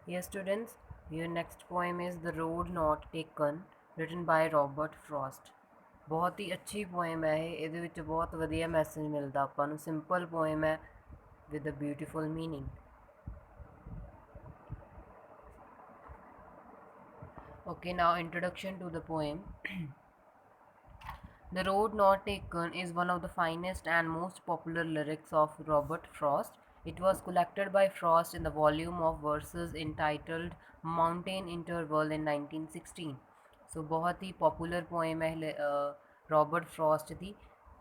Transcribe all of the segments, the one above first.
Yes, students, your next poem is The Road Not Taken, written by Robert Frost. ਬਹੁਤ ਹੀ ਅੱਛੀ poem ਹੈ ਇਹ, ਇਹਦੇ ਵਿੱਚ ਬਹੁਤ ਵਧੀਆ ਮੈਸੇਜ ਮਿਲਦਾ ਆਪਾਂ ਨੂੰ। ਸਿੰਪਲ ਪੋਇਮ ਹੈ with a beautiful meaning. Okay, now introduction to the poem. The Road Not Taken is one of the finest and most popular lyrics of Robert Frost. It was collected by Frost in the volume of verses entitled Mountain Interval in 1916. So बहुत ही popular poem है Robert Frost ਦੀ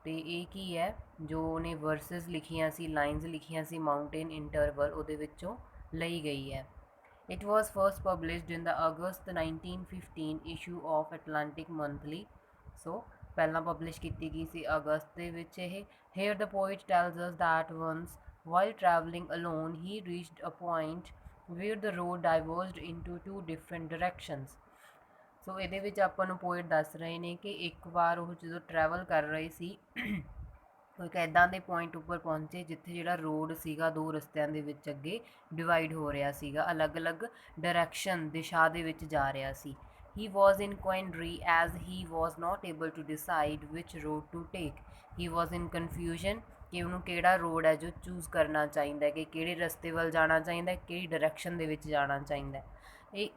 ਤੇ ਇਹ ਕੀ ਹੈ ਜੋ ਉਹਨੇ versus ਲਿਖੀਆਂ ਸੀ, lines ਲਿਖੀਆਂ ਸੀ mountain interval, ਉਹਦੇ ਵਿੱਚੋਂ ਲਈ ਗਈ ਹੈ। It was first published in the August 1915 issue of Atlantic Monthly. So ਪਹਿਲਾਂ ਪਬਲਿਸ਼ ਕੀਤੀ ਗਈ ਸੀ ਅਗਸਤ ਦੇ ਵਿੱਚ ਇਹ। Here the poet tells us that once while traveling alone he reached a point where the road diverged into two different directions. ਸੋ ਇਹਦੇ ਵਿੱਚ ਆਪਾਂ ਨੂੰ ਪੋਇਟ ਦੱਸ ਰਹੇ ਨੇ ਕਿ ਇੱਕ ਵਾਰ ਉਹ ਜਦੋਂ ਟਰੈਵਲ ਕਰ ਰਹੇ ਸੀ ਉਹ ਇੱਕ ਇੱਦਾਂ ਦੇ ਪੁਆਇੰਟ ਉੱਪਰ ਪਹੁੰਚੇ ਜਿੱਥੇ ਜਿਹੜਾ ਰੋਡ ਸੀਗਾ ਦੋ ਰਸਤਿਆਂ ਦੇ ਵਿੱਚ ਅੱਗੇ ਡਿਵਾਈਡ ਹੋ ਰਿਹਾ ਸੀਗਾ, ਅਲੱਗ-ਅਲੱਗ ਡਾਇਰੈਕਸ਼ਨ ਦਿਸ਼ਾ ਦੇ ਵਿੱਚ ਜਾ ਰਿਹਾ ਸੀ। He was in quandary as he was not able to decide which road to take. He was in confusion ਕਿ ਉਹਨੂੰ ਕਿਹੜਾ ਰੋਡ ਹੈ ਜੋ ਚੂਜ਼ ਕਰਨਾ ਚਾਹੀਦਾ, ਕਿ ਕਿਹੜੇ ਰਸਤੇ ਵੱਲ ਜਾਣਾ ਚਾਹੀਦਾ, ਕਿਹੜੀ ਡਾਇਰੈਕਸ਼ਨ ਦੇ ਵਿੱਚ ਜਾਣਾ ਚਾਹੀਦਾ। ਇਹ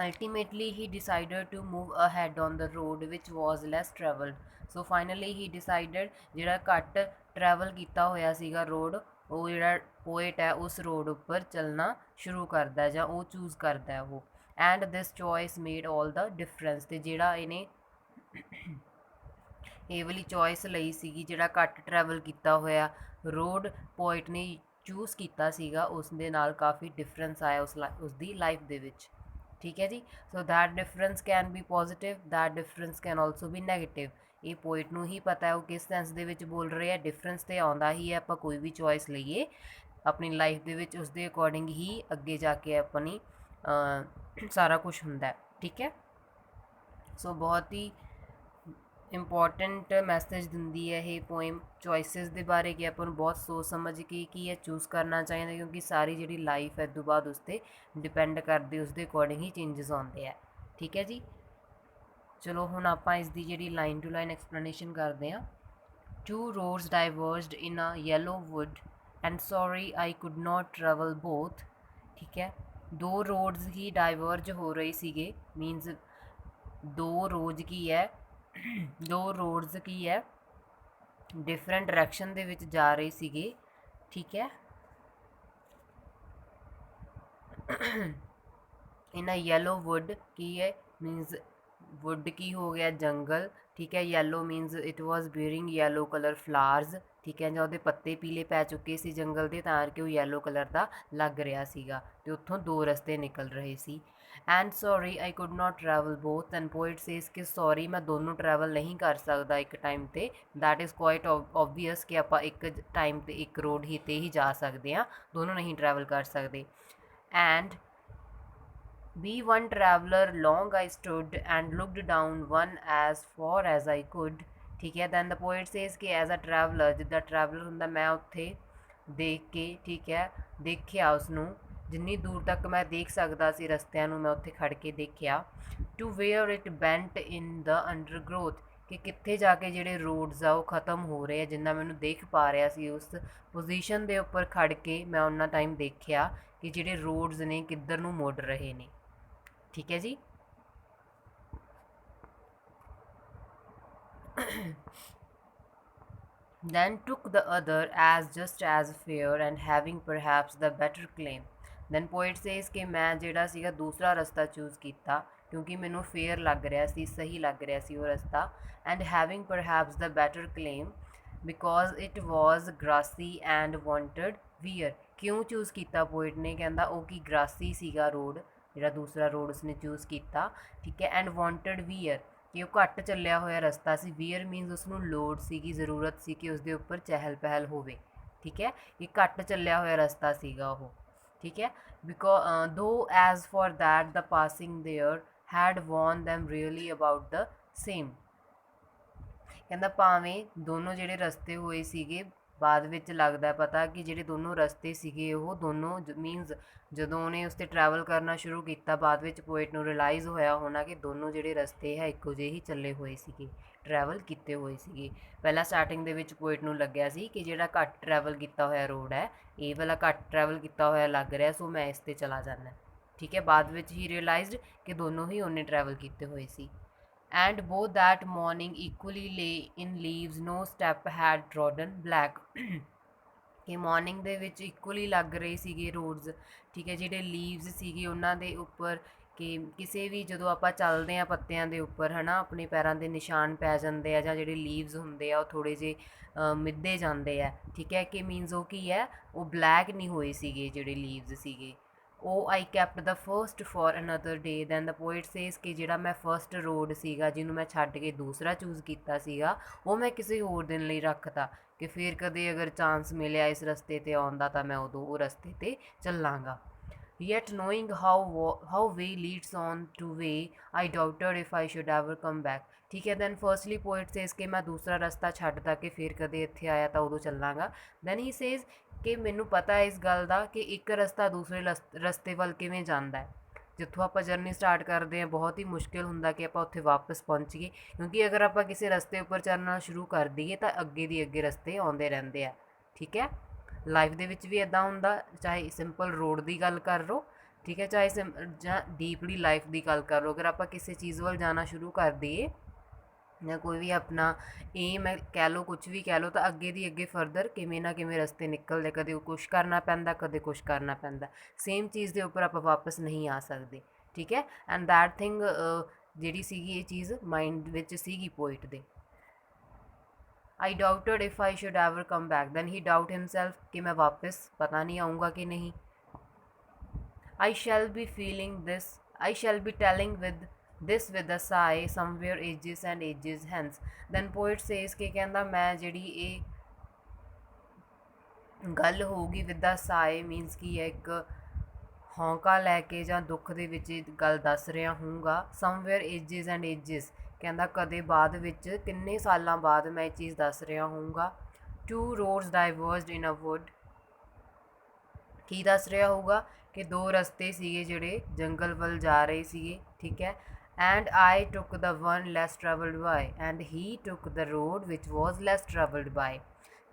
Ultimately, he decided to move ahead on the road which was less traveled. So finally he decided ਜਿਹੜਾ ਘੱਟ ਟਰੈਵਲ ਕੀਤਾ ਹੋਇਆ ਸੀਗਾ ਰੋਡ, ਉਹ ਜਿਹੜਾ ਪੋਇਟ ਹੈ ਉਸ ਰੋਡ ਉੱਪਰ ਚੱਲਣਾ ਸ਼ੁਰੂ ਕਰਦਾ ਜਾਂ ਉਹ ਚੂਜ਼ ਕਰਦਾ ਉਹ। And this choice made all the difference. ਤੇ ਜਿਹੜਾ ਇਹਨੇ ਇਹ ਵਾਲੀ ਚੋਇਸ ਲਈ ਸੀਗੀ, ਜਿਹੜਾ ਘੱਟ ਟਰੈਵਲ ਕੀਤਾ ਹੋਇਆ ਰੋਡ ਪੋਇਟ ਨੇ ਚੂਜ਼ ਕੀਤਾ ਸੀਗਾ, ਉਸ ਦੇ ਨਾਲ ਕਾਫੀ ਡਿਫਰੈਂਸ ਆਇਆ ਉਸ ਦੀ ਲਾਈਫ ਦੇ ਵਿੱਚ। ਠੀਕ ਹੈ ਜੀ। So that difference can be positive, that difference can also B negative. ਇਹ ਪੋਇਟ ਨੂੰ ਹੀ ਪਤਾ ਹੈ ਉਹ ਕਿਸ ਸੈਂਸ ਦੇ ਵਿੱਚ ਬੋਲ ਰਹੇ ਆ। ਡਿਫਰੈਂਸ ਤੇ ਆਉਂਦਾ ਹੀ ਹੈ, ਆਪਾਂ ਕੋਈ ਵੀ ਚੋਇਸ ਲਈਏ ਆਪਣੀ ਲਾਈਫ ਦੇ ਵਿੱਚ ਉਸ ਦੇ ਅਕੋਰਡਿੰਗ ਹੀ ਅੱਗੇ ਜਾ ਕੇ ਆਪਣੀ ਸਾਰਾ ਕੁਝ ਹੁੰਦਾ ਹੈ। ਠੀਕ ਹੈ। ਸੋ ਬਹੁਤ ਹੀ ਇੰਪੋਰਟੈਂਟ ਮੈਸੇਜ ਦਿੰਦੀ ਹੈ ਇਹ ਪੋਇਮ ਚੋਇਸਿਸ ਦੇ ਬਾਰੇ, ਕਿ ਆਪਾਂ ਨੂੰ ਬਹੁਤ ਸੋਚ ਸਮਝ ਕੇ ਕੀ ਹੈ ਚੂਜ਼ ਕਰਨਾ ਚਾਹੀਦਾ, ਕਿਉਂਕਿ ਸਾਰੀ ਜਿਹੜੀ ਲਾਈਫ ਹੈ ਤੋਂ ਬਾਅਦ ਉਸ 'ਤੇ ਡਿਪੈਂਡ ਕਰਦੀ, ਉਸ ਦੇ ਅਕੋਰਡਿੰਗ ਹੀ ਚੇਂਜਸ ਆਉਂਦੇ ਆ। ਠੀਕ ਹੈ ਜੀ। ਚਲੋ ਹੁਣ ਆਪਾਂ ਇਸ ਦੀ ਜਿਹੜੀ ਲਾਈਨ ਟੂ ਲਾਈਨ ਐਕਸਪਲੇਨੇਸ਼ਨ ਕਰਦੇ ਹਾਂ। Two roads diverged in a yellow wood and sorry I could not travel both. ਠੀਕ ਹੈ, ਦੋ ਰੋਡਸ ਹੀ ਡਾਈਵਰਜ ਹੋ ਰਹੇ ਸੀਗੇ, ਮੀਨਸ ਦੋ ਰੋਜ਼ ਕੀ ਹੈ ਦੋ ਰੋਡਸ ਕੀ ਹੈ ਡਿਫਰੈਂਟ ਡਾਇਰੈਕਸ਼ਨ ਦੇ ਵਿੱਚ ਜਾ ਰਹੇ ਸੀਗੇ। ਠੀਕ ਹੈ। ਇਨ ਅ ਯੈਲੋ ਵੁੱਡ ਕੀ ਹੈ, ਮੀਨਸ ਵੁੱਡ ਕੀ ਹੋ ਗਿਆ ਜੰਗਲ। ਠੀਕ ਹੈ। Yellow means it was bearing yellow colour flowers. ਠੀਕ ਹੈ, ਜਾਂ ਉਹਦੇ ਪੱਤੇ ਪੀਲੇ ਪੈ ਚੁੱਕੇ ਸੀ ਜੰਗਲ ਦੇ, ਤਾਂ ਕਰਕੇ ਉਹ ਯੈਲੋ ਕਲਰ ਦਾ ਲੱਗ ਰਿਹਾ ਸੀਗਾ, ਅਤੇ ਉੱਥੋਂ ਦੋ ਰਸਤੇ ਨਿਕਲ ਰਹੇ ਸੀ। And sorry I could not travel both, and poet says ਕਿ ਸੌਰੀ ਮੈਂ ਦੋਨੋਂ ਟਰੈਵਲ ਨਹੀਂ ਕਰ ਸਕਦਾ ਇੱਕ ਟਾਈਮ 'ਤੇ। ਦੈਟ ਇਜ਼ ਕੁਆਇਟ ਓਬਵੀਅਸ ਕਿ ਆਪਾਂ ਇੱਕ ਟਾਈਮ 'ਤੇ ਇੱਕ ਰੋਡ ਹੀ 'ਤੇ ਹੀ ਜਾ ਸਕਦੇ ਹਾਂ, ਦੋਨੋਂ ਨਹੀਂ ਟਰੈਵਲ ਕਰ ਸਕਦੇ। And Be one traveller long I stood and looked down one as far as I could. ਠੀਕ ਹੈ। then the poet says ਕਿ as a traveller, ਜਿੱਦਾਂ ਟਰੈਵਲਰ ਹੁੰਦਾ ਮੈਂ ਉੱਥੇ ਦੇਖ ਕੇ, ਠੀਕ ਹੈ, ਦੇਖਿਆ ਉਸਨੂੰ ਜਿੰਨੀ ਦੂਰ ਤੱਕ ਮੈਂ ਦੇਖ ਸਕਦਾ ਸੀ ਰਸਤਿਆਂ ਨੂੰ, ਮੈਂ ਉੱਥੇ ਖੜ ਕੇ ਦੇਖਿਆ। to where it bent in the undergrowth, ਕਿ ਕਿੱਥੇ ਜਾ ਕੇ ਜਿਹੜੇ ਰੋਡਸ ਆ ਉਹ ਖ਼ਤਮ ਹੋ ਰਹੇ ਆ, ਜਿੰਨਾ ਮੈਨੂੰ ਦੇਖ ਪਾ ਰਿਹਾ ਸੀ ਉਸ ਪੋਜੀਸ਼ਨ ਦੇ ਉੱਪਰ ਖੜ ਕੇ ਮੈਂ ਉਹਨਾਂ ਟਾਈਮ ਦੇਖਿਆ ਕਿ ਜਿਹੜੇ ਰੋਡਸ ਨੇ ਕਿੱਧਰ ਨੂੰ ਮੁੜ ਰਹੇ ਨੇ। ਠੀਕ ਹੈ ਜੀ। then took the other as just as fair and having perhaps the better claim. then poet says ਕਿ ਮੈਂ ਜਿਹੜਾ ਸੀਗਾ ਦੂਸਰਾ ਰਸਤਾ ਚੂਜ਼ ਕੀਤਾ ਕਿਉਂਕਿ ਮੈਨੂੰ ਫੇਅਰ ਲੱਗ ਰਿਹਾ ਸੀ, ਸਹੀ ਲੱਗ ਰਿਹਾ ਸੀ ਉਹ ਰਸਤਾ। and having perhaps the better claim because it was grassy and wanted wear. ਕਿਉਂ ਚੂਜ਼ ਕੀਤਾ ਪੋਇਟ ਨੇ, ਕਹਿੰਦਾ ਉਹ ਕੀ ਗ੍ਰਾਸੀ ਸੀਗਾ ਰੋਡ, ਜਿਹੜਾ ਦੂਸਰਾ ਰੋਡ ਉਸਨੇ ਚੂਜ਼ ਕੀਤਾ। ਠੀਕ ਹੈ। ਐਂਡ ਵਾਂਟਡ ਵੀਅਰ, ਕਿ ਉਹ ਘੱਟ ਚੱਲਿਆ ਹੋਇਆ ਰਸਤਾ ਸੀ। ਵੀਅਰ ਮੀਨਸ ਉਸਨੂੰ ਲੋੜ ਸੀਗੀ, ਜ਼ਰੂਰਤ ਸੀ ਕਿ ਉਸਦੇ ਉੱਪਰ ਚਹਿਲ ਪਹਿਲ ਹੋਵੇ। ਠੀਕ ਹੈ। ਇਹ ਘੱਟ ਚੱਲਿਆ ਹੋਇਆ ਰਸਤਾ ਸੀਗਾ ਉਹ। ਠੀਕ ਹੈ। though as for that the passing there had warned them really about the same. ਕਹਿੰਦਾ ਭਾਵੇਂ ਦੋਨੋਂ ਜਿਹੜੇ ਰਸਤੇ ਹੋਏ ਸੀਗੇ ਬਾਅਦ ਵਿੱਚ ਲੱਗਦਾ ਪਤਾ ਕਿ ਜਿਹੜੇ ਦੋਨੋਂ ਰਸਤੇ ਸੀਗੇ ਉਹ ਦੋਨੋਂ ਮੀਨਸ ਜਦੋਂ ਉਹਨੇ ਉਸ 'ਤੇ ਟਰੈਵਲ ਕਰਨਾ ਸ਼ੁਰੂ ਕੀਤਾ ਬਾਅਦ ਵਿੱਚ ਪੋਇਟ ਨੂੰ ਰਿਅਲਾਈਜ਼ ਹੋਇਆ ਹੋਣਾ ਕਿ ਦੋਨੋਂ ਜਿਹੜੇ ਰਸਤੇ ਹੈ ਇੱਕੋ ਜਿਹੇ ਹੀ ਚੱਲੇ ਹੋਏ ਸੀਗੇ, ਟਰੈਵਲ ਕੀਤੇ ਹੋਏ ਸੀਗੇ। ਪਹਿਲਾਂ ਸਟਾਰਟਿੰਗ ਦੇ ਵਿੱਚ ਪੋਇਟ ਨੂੰ ਲੱਗਿਆ ਸੀ ਕਿ ਜਿਹੜਾ ਘੱਟ ਟਰੈਵਲ ਕੀਤਾ ਹੋਇਆ ਰੋਡ ਹੈ ਇਹ ਵਾਲਾ ਘੱਟ ਟਰੈਵਲ ਕੀਤਾ ਹੋਇਆ ਲੱਗ ਰਿਹਾ, ਸੋ ਮੈਂ ਇਸ 'ਤੇ ਚਲਾ ਜਾਂਦਾ। ਠੀਕ ਹੈ, ਬਾਅਦ ਵਿੱਚ ਹੀ ਰਿਅਲਾਈਜ਼ਡ ਕਿ ਦੋਨੋਂ ਹੀ ਉਹਨੇ ਟਰੈਵਲ ਕੀਤੇ ਹੋਏ ਸੀ। And both that morning equally lay in leaves no step had trodden black ਕਿ ਮਾਰਨਿੰਗ ਦੇ ਵਿੱਚ ਇਕੁਅਲੀ ਲੱਗ ਰਹੇ ਸੀਗੇ ਰੋਡਸ। ਠੀਕ ਹੈ, ਜਿਹੜੇ ਲੀਵਸ ਸੀਗੇ ਉਹਨਾਂ ਦੇ ਉੱਪਰ ਕਿ ਕਿਸੇ ਵੀ ਜਦੋਂ ਆਪਾਂ ਚੱਲਦੇ ਹਾਂ ਪੱਤਿਆਂ ਦੇ ਉੱਪਰ ਹੈ ਨਾ ਆਪਣੇ ਪੈਰਾਂ ਦੇ ਨਿਸ਼ਾਨ ਪੈ ਜਾਂਦੇ ਆ, ਜਾਂ ਜਿਹੜੇ ਲੀਵਸ ਹੁੰਦੇ ਆ ਉਹ ਥੋੜ੍ਹੇ ਜਿਹੇ ਮਿੱਧੇ ਜਾਂਦੇ ਆ। ਠੀਕ ਹੈ, ਕਿ ਮੀਨਸ ਉਹ ਕੀ ਹੈ, ਉਹ ਬਲੈਕ ਨਹੀਂ ਹੋਏ ਸੀਗੇ ਜਿਹੜੇ ਲੀਵਸ ਸੀਗੇ। ਉਹ I kept the first for another day then the poet says ਕਿ ਜਿਹੜਾ ਮੈਂ ਫਰਸਟ ਰੋਡ ਸੀਗਾ ਜਿਹਨੂੰ ਮੈਂ ਛੱਡ ਕੇ ਦੂਸਰਾ ਚੂਜ਼ ਕੀਤਾ ਸੀਗਾ ਉਹ ਮੈਂ ਕਿਸੇ ਹੋਰ ਦਿਨ ਲਈ ਰੱਖਤਾ ਕਿ ਫਿਰ ਕਦੇ ਅਗਰ ਚਾਂਸ ਮਿਲਿਆ ਇਸ ਰਸਤੇ 'ਤੇ ਆਉਣ ਦਾ ਤਾਂ ਮੈਂ ਉਦੋਂ ਉਹ ਰਸਤੇ 'ਤੇ ਚੱਲਾਂਗਾ। Yet knowing how way leads on to way, I doubted if I should ever come back. ठीक है, then firstly poet says कि मैं दूसरा ਰਸਤਾ ਛੱਡਦਾ ਕਿ ਫਿਰ ਕਦੇ ਇੱਥੇ ਆਇਆ ਤਾਂ ਉਦੋਂ ਚੱਲਾਂਗਾ। then he says ਕਿ ਮੈਨੂੰ ਪਤਾ ਹੈ ਇਸ ਗੱਲ ਦਾ ਕਿ ਇੱਕ ਰਸਤਾ ਦੂਸਰੇ ਰਸਤੇ ਵੱਲ ਕਿਵੇਂ ਜਾਂਦਾ ਹੈ। ਜਿੱਥੋਂ ਆਪਾਂ ਜਰਨੀ ਸਟਾਰਟ ਕਰਦੇ ਹਾਂ ਬਹੁਤ ਹੀ ਮੁਸ਼ਕਿਲ ਹੁੰਦਾ ਕਿ ਆਪਾਂ ਉੱਥੇ ਵਾਪਸ ਪਹੁੰਚੀਏ, ਕਿਉਂਕਿ ਅਗਰ ਆਪਾਂ ਕਿਸੇ ਰਸਤੇ ਉੱਪਰ ਚੱਲਣਾ ਸ਼ੁਰੂ ਕਰ ਦਈਏ ਤਾਂ ਅੱਗੇ ਦੀ ਅੱਗੇ ਰਸਤੇ ਆਉਂਦੇ ਰਹਿੰਦੇ ਆ। ਠੀਕ ਹੈ, ਲਾਈਫ ਦੇ ਵਿੱਚ ਵੀ ਇੱਦਾਂ ਹੁੰਦਾ, ਚਾਹੇ ਸਿੰਪਲ ਰੋਡ ਦੀ ਗੱਲ ਕਰ ਲਓ, ਠੀਕ ਹੈ, ਚਾਹੇ ਜਾਂ ਡੀਪਲੀ ਲਾਈਫ ਦੀ ਗੱਲ ਕਰ ਲਓ। ਅਗਰ ਆਪਾਂ ਕਿਸੇ ਚੀਜ਼ ਵੱਲ ਜਾਣਾ ਸ਼ੁਰੂ ਕਰ ਦਈਏ ਜਾਂ ਕੋਈ ਵੀ ਆਪਣਾ ਏਮ ਹੈ ਕਹਿ ਲਓ, ਕੁਛ ਵੀ ਕਹਿ ਲਓ, ਤਾਂ ਅੱਗੇ ਦੀ ਅੱਗੇ ਫਰਦਰ ਕਿਵੇਂ ਨਾ ਕਿਵੇਂ ਰਸਤੇ ਨਿਕਲਦੇ, ਕਦੇ ਕੁਛ ਕਰਨਾ ਪੈਂਦਾ ਕਦੇ ਕੁਛ ਕਰਨਾ ਪੈਂਦਾ, ਸੇਮ ਚੀਜ਼ ਦੇ ਉੱਪਰ ਆਪਾਂ ਵਾਪਸ ਨਹੀਂ ਆ ਸਕਦੇ। ਠੀਕ ਹੈ, ਐਂਡ ਦੈਟ ਥਿੰਗ ਜਿਹੜੀ ਸੀਗੀ ਇਹ ਚੀਜ਼ ਮਾਈਂਡ ਵਿੱਚ ਸੀਗੀ ਪੋਇਟ ਦੇ। I doubted if I should ever come back then he doubt himself कि मैं वापस पता नहीं आऊँगा कि नहीं। I shall be feeling this, I shall be telling with this with a sigh somewhere ages and ages hence. Then poet says कि कहंदा मैं जिहड़ी ये गल होगी विद अ साई मीनस की एक हौंका लैके ਜਾਂ ਦੁੱਖ ਦੇ ਵਿੱਚ ਗੱਲ ਦੱਸ ਰਿਹਾ ਹੋਊਗਾ। ਸਮਵੇਅਰ ਏਜਿਸ ਐਂਡ ਏਜਿਸ ਕਹਿੰਦਾ ਕਦੇ ਬਾਅਦ ਵਿੱਚ ਕਿੰਨੇ ਸਾਲਾਂ ਬਾਅਦ ਮੈਂ ਇਹ ਚੀਜ਼ ਦੱਸ ਰਿਹਾ ਹੋਊਗਾ। Two roads diverged in a wood, ਕੀ ਦੱਸ ਰਿਹਾ ਹੋਊਗਾ ਕਿ ਦੋ ਰਸਤੇ ਸੀਗੇ ਜਿਹੜੇ ਜੰਗਲ ਵੱਲ ਜਾ ਰਹੇ ਸੀਗੇ। ਠੀਕ ਹੈ, and I took the one less travelled by and he took the road which was less travelled by.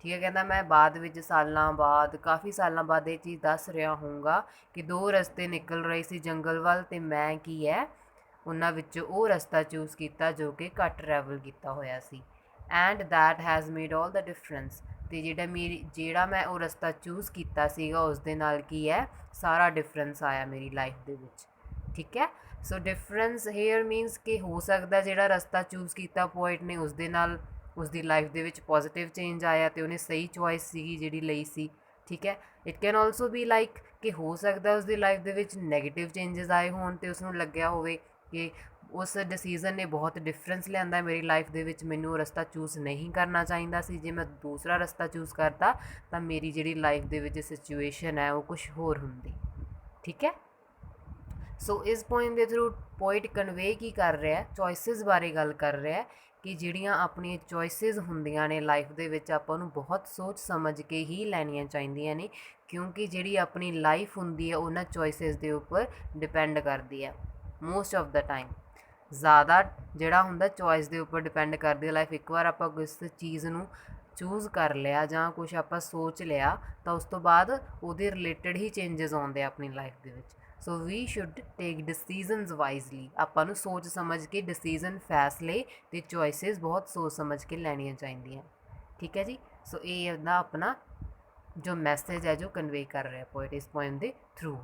ਠੀਕ ਹੈ, ਕਹਿੰਦਾ ਮੈਂ ਬਾਅਦ ਵਿੱਚ ਸਾਲਾਂ ਬਾਅਦ ਕਾਫੀ ਸਾਲਾਂ ਬਾਅਦ ਇਹ ਚੀਜ਼ ਦੱਸ ਰਿਹਾ ਹੋਊਗਾ ਕਿ ਦੋ ਰਸਤੇ ਨਿਕਲ ਰਹੇ ਸੀ ਜੰਗਲ ਵੱਲ ਅਤੇ ਮੈਂ ਕੀ ਹੈ ਉਹਨਾਂ ਵਿੱਚ ਉਹ ਰਸਤਾ ਚੂਜ਼ ਕੀਤਾ ਜੋ ਕਿ ਘੱਟ ਟਰੈਵਲ ਕੀਤਾ ਹੋਇਆ ਸੀ। And that has made all the difference, ਅਤੇ ਜਿਹੜਾ ਮੈਂ ਉਹ ਰਸਤਾ ਚੂਜ਼ ਕੀਤਾ ਸੀਗਾ ਉਸ ਦੇ ਨਾਲ ਕੀ ਹੈ ਸਾਰਾ ਡਿਫਰੈਂਸ ਆਇਆ ਮੇਰੀ ਲਾਈਫ ਦੇ ਵਿੱਚ। ਠੀਕ ਹੈ, ਸੋ ਡਿਫਰੈਂਸ ਹੇਅਰ ਮੀਨਸ ਕਿ ਹੋ ਸਕਦਾ ਜਿਹੜਾ ਰਸਤਾ ਚੂਜ਼ ਕੀਤਾ ਪੋਇਟ ਨੇ ਉਸ ਦੇ ਨਾਲ ਉਸਦੀ ਲਾਈਫ ਦੇ ਵਿੱਚ ਪੋਜ਼ੀਟਿਵ ਚੇਂਜ ਆਇਆ ਅਤੇ ਉਹਨੇ ਸਹੀ ਚੋਇਸ ਸੀਗੀ ਜਿਹੜੀ ਲਈ ਸੀ। ਠੀਕ ਹੈ, it can also be like ਕਿ ਹੋ ਸਕਦਾ ਉਸਦੀ ਲਾਈਫ ਦੇ ਵਿੱਚ ਨੈਗੇਟਿਵ ਚੇਂਜਸ ਆਏ ਹੋਣ ਅਤੇ ਉਸਨੂੰ ਲੱਗਿਆ ਹੋਵੇ ਕਿ ਉਸ ਡਿਸੀਜ਼ਨ ਨੇ ਬਹੁਤ ਡਿਫਰੈਂਸ ਲਿਆਂਦਾ ਮੇਰੀ ਲਾਈਫ ਦੇ ਵਿੱਚ, ਮੈਨੂੰ ਉਹ ਰਸਤਾ ਚੂਜ਼ ਨਹੀਂ ਕਰਨਾ ਚਾਹੀਦਾ ਸੀ, ਜੇ ਮੈਂ ਦੂਸਰਾ ਰਸਤਾ ਚੂਜ਼ ਕਰਤਾ ਤਾਂ ਮੇਰੀ ਜਿਹੜੀ ਲਾਈਫ ਦੇ ਵਿੱਚ ਸਿਚੁਏਸ਼ਨ ਹੈ ਉਹ ਕੁਛ ਹੋਰ ਹੁੰਦੀ। ਠੀਕ ਹੈ, ਸੋ ਇਸ ਪੋਇਮ ਦੇ ਥਰੂ ਪੋਇਟ ਕਨਵੇ ਕੀ ਕਰ ਰਿਹਾ, ਚੋਇਸਿਸ ਬਾਰੇ ਗੱਲ ਕਰ ਰਿਹਾ ਕਿ ਜਿਹੜੀਆਂ ਆਪਣੀਆਂ ਚੋਇਸਿਸ ਹੁੰਦੀਆਂ ਨੇ ਲਾਈਫ ਦੇ ਵਿੱਚ ਆਪਾਂ ਨੂੰ ਬਹੁਤ ਸੋਚ ਸਮਝ ਕੇ ਹੀ ਲੈਣੀਆਂ ਚਾਹੀਦੀਆਂ ਨੇ, ਕਿਉਂਕਿ ਜਿਹੜੀ ਆਪਣੀ ਲਾਈਫ ਹੁੰਦੀ ਹੈ ਉਹਨਾਂ ਚੋਇਸਿਸ ਦੇ ਉੱਪਰ ਡਿਪੈਂਡ ਕਰਦੀ ਹੈ ਮੋਸਟ ਆਫ ਦਾ ਟਾਈਮ। ਜ਼ਿਆਦਾ ਜਿਹੜਾ ਹੁੰਦਾ ਚੋਇਸ ਦੇ ਉੱਪਰ ਡਿਪੈਂਡ ਕਰਦੀ ਹੈ ਲਾਈਫ। ਇੱਕ ਵਾਰ ਆਪਾਂ ਕਿਸ ਚੀਜ਼ ਨੂੰ ਚੂਜ਼ ਕਰ ਲਿਆ ਜਾਂ ਕੁਛ ਆਪਾਂ ਸੋਚ ਲਿਆ ਤਾਂ ਉਸ ਤੋਂ ਬਾਅਦ ਉਹਦੇ ਰਿਲੇਟਡ ਹੀ ਚੇਂਜਸ ਆਉਂਦੇ ਆ ਆਪਣੀ ਲਾਈਫ ਦੇ ਵਿੱਚ। ਸੋ ਵੀ ਸ਼ੁੱਡ ਟੇਕ ਡਿਸੀਜ਼ਨਸ ਵਾਈਜ਼ਲੀ, ਆਪਾਂ ਨੂੰ ਸੋਚ ਸਮਝ ਕੇ ਡਿਸੀਜ਼ਨ ਫੈਸਲੇ ਅਤੇ ਚੋਇਸਿਸ ਬਹੁਤ ਸੋਚ ਸਮਝ ਕੇ ਲੈਣੀਆਂ ਚਾਹੀਦੀਆਂ। ਠੀਕ ਹੈ ਜੀ, ਸੋ ਇਹ ਇਹਦਾ ਆਪਣਾ ਜੋ ਮੈਸੇਜ ਹੈ ਜੋ ਕਨਵੇ ਕਰ ਰਿਹਾ ਪੋਇਟ ਇਸ ਪੋਇਮ ਦੇ ਥਰੂ।